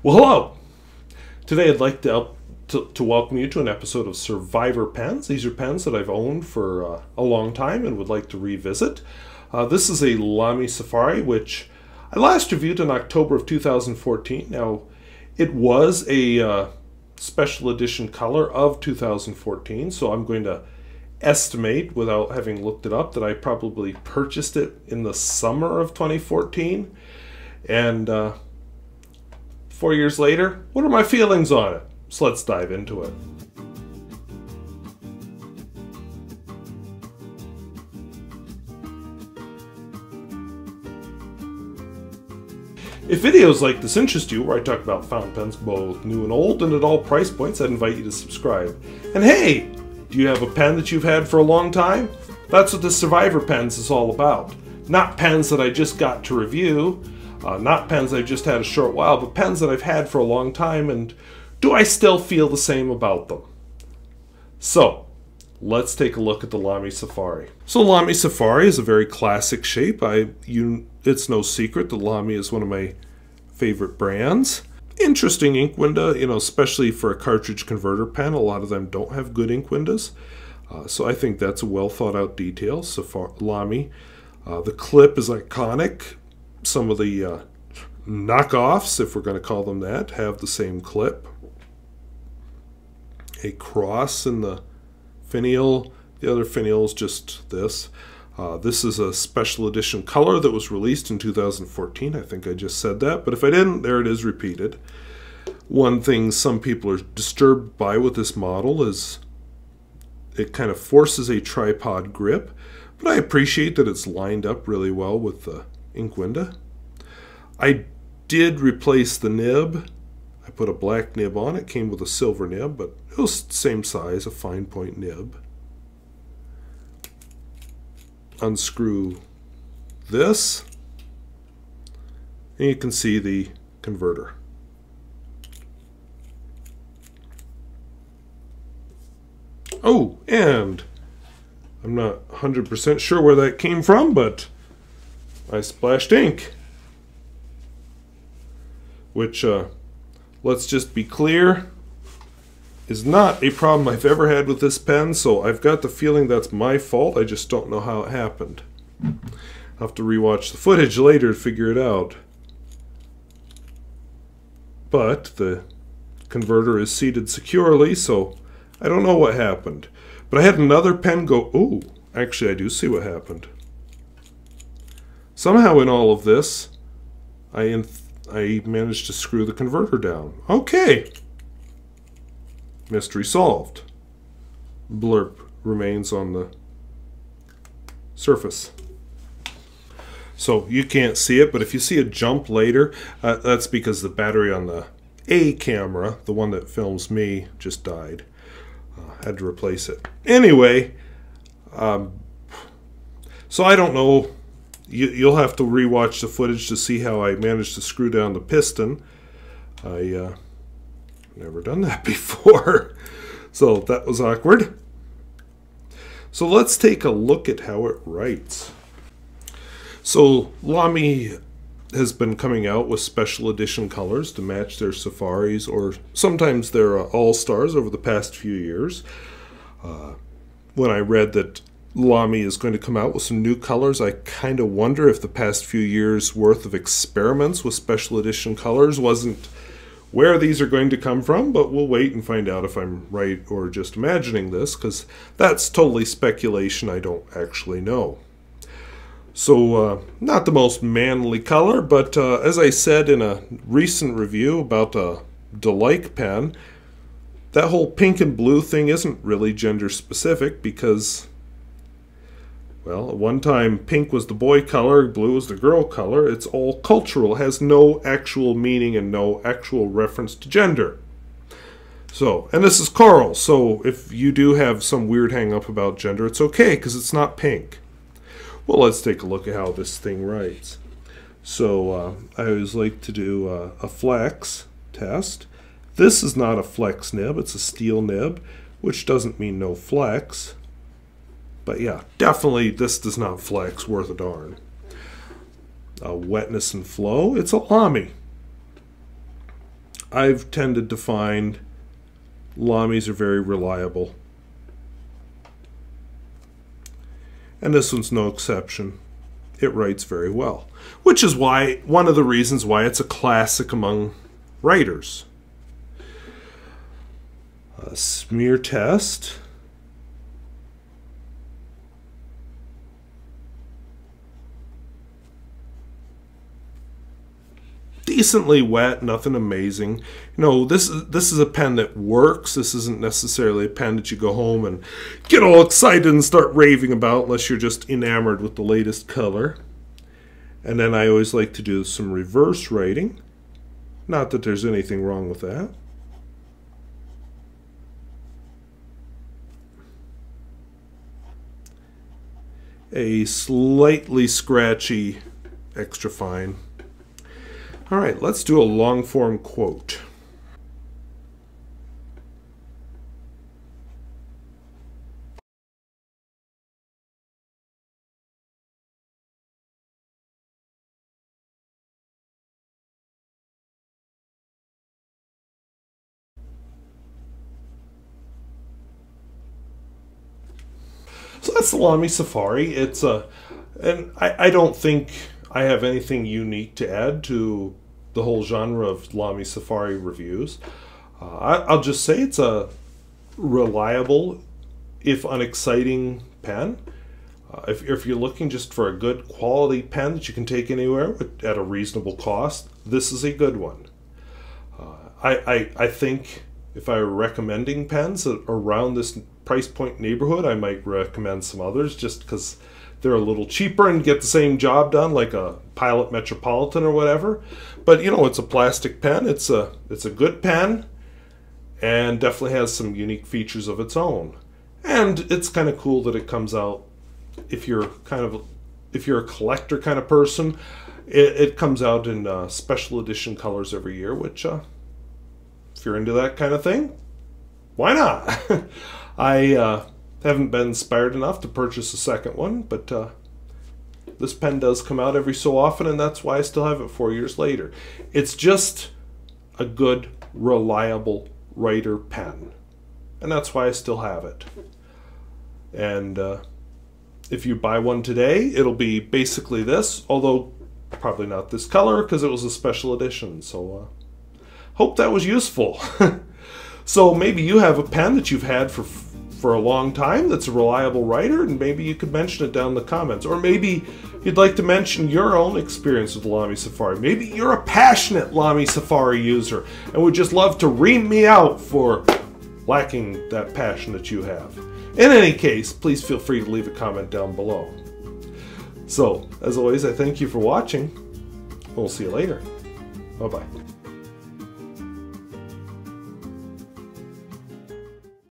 Well, hello! Today I'd like to welcome you to an episode of Survivor Pens. These are pens that I've owned for a long time and would like to revisit. This is a Lamy Safari, which I last reviewed in October of 2014. Now, it was a special edition color of 2014, so I'm going to estimate, without having looked it up, that I probably purchased it in the summer of 2014. And 4 years later, what are my feelings on it? So let's dive into it. If videos like this interest you, where I talk about fountain pens both new and old and at all price points, I'd invite you to subscribe. And hey, do you have a pen that you've had for a long time? That's what the Survivor Pens is all about. Not pens that I just got to review, not pens I've just had a short while, but pens that I've had for a long time, and do I still feel the same about them? So, let's take a look at the Lamy Safari. So Lamy Safari is a very classic shape. It's no secret that Lamy is one of my favorite brands. Interesting ink window, especially for a cartridge converter pen. A lot of them don't have good ink windows. So I think that's a well thought out detail. Lamy. The clip is iconic. Some of the knockoffs, if we're going to call them that, have the same clip. A cross in the finial. The other finial is just this. This is a special edition color that was released in 2014. I think I just said that, but if I didn't, there it is repeated. One thing some people are disturbed by with this model is it kind of forces a tripod grip, but I appreciate that it's lined up really well with the ink window. I did replace the nib. I put a black nib on it. Came with a silver nib, but it was the same size, a fine point nib. Unscrew this, and you can see the converter. Oh, and I'm not 100% sure where that came from, but I splashed ink. Which, let's just be clear, is not a problem I've ever had with this pen, so I've got the feeling that's my fault. I just don't know how it happened. I'll have to rewatch the footage later to figure it out. But the converter is seated securely, so I don't know what happened. But I had another pen go, ooh, actually I do see what happened. Somehow in all of this, I managed to screw the converter down. Okay. Mystery solved. Blurb remains on the surface. So you can't see it, but if you see a jump later, that's because the battery on the A camera, the one that films me, just died. Had to replace it. Anyway, so I don't know. You'll have to rewatch the footage to see how I managed to screw down the piston. I never done that before, so that was awkward. So let's take a look at how it writes. So Lamy has been coming out with special edition colors to match their Safaris, or sometimes their All-Stars over the past few years. When I read that Lamy is going to come out with some new colors, I kind of wonder if the past few years worth of experiments with special edition colors wasn't where these are going to come from, but we'll wait and find out if I'm right or just imagining this, because that's totally speculation. I don't actually know. So, not the most manly color, but as I said in a recent review about a Delike pen, that whole pink and blue thing isn't really gender specific because, well, at one time pink was the boy color, blue was the girl color. It's all cultural. It has no actual meaning and no actual reference to gender. So, and this is coral, so if you do have some weird hang up about gender, it's okay because it's not pink. Well, let's take a look at how this thing writes. So I always like to do a flex test. This is not a flex nib, it's a steel nib, which doesn't mean no flex. But yeah, definitely this does not flex worth a darn. Wetness and flow, it's a Lamy. I've tended to find Lamys are very reliable. And this one's no exception. It writes very well, which is why one of the reasons why it's a classic among writers. A smear test. Decently wet, nothing amazing. You know, this is a pen that works. This isn't necessarily a pen that you go home and get all excited and start raving about unless you're just enamored with the latest color. And then I always like to do some reverse writing. Not that there's anything wrong with that. A slightly scratchy extra fine. All right, let's do a long form quote. So that's the Lamy Safari. It's and I don't think I have anything unique to add to the whole genre of Lamy Safari reviews. I'll just say it's a reliable, if unexciting, pen. If you're looking just for a good quality pen that you can take anywhere at a reasonable cost, this is a good one. I think if I were recommending pens around this price point neighborhood, I might recommend some others just because they're a little cheaper and get the same job done, like a Pilot Metropolitan or whatever. But you know, it's a plastic pen. It's a good pen, and definitely has some unique features of its own. And it's kind of cool that it comes out. If you're a collector kind of person, it comes out in special edition colors every year. Which, if you're into that kind of thing, why not? I haven't been inspired enough to purchase a second one, but this pen does come out every so often, and that's why I still have it 4 years later. It's just a good, reliable writer pen, and that's why I still have it. And if you buy one today, it'll be basically this, although probably not this color because it was a special edition. So hope that was useful. So maybe you have a pen that you've had for a long time that's a reliable writer, and maybe you could mention it down in the comments. Or maybe you'd like to mention your own experience with Lamy Safari. Maybe you're a passionate Lamy Safari user and would just love to ream me out for lacking that passion that you have. In any case, please feel free to leave a comment down below. So, as always, I thank you for watching. We'll see you later. Bye-bye.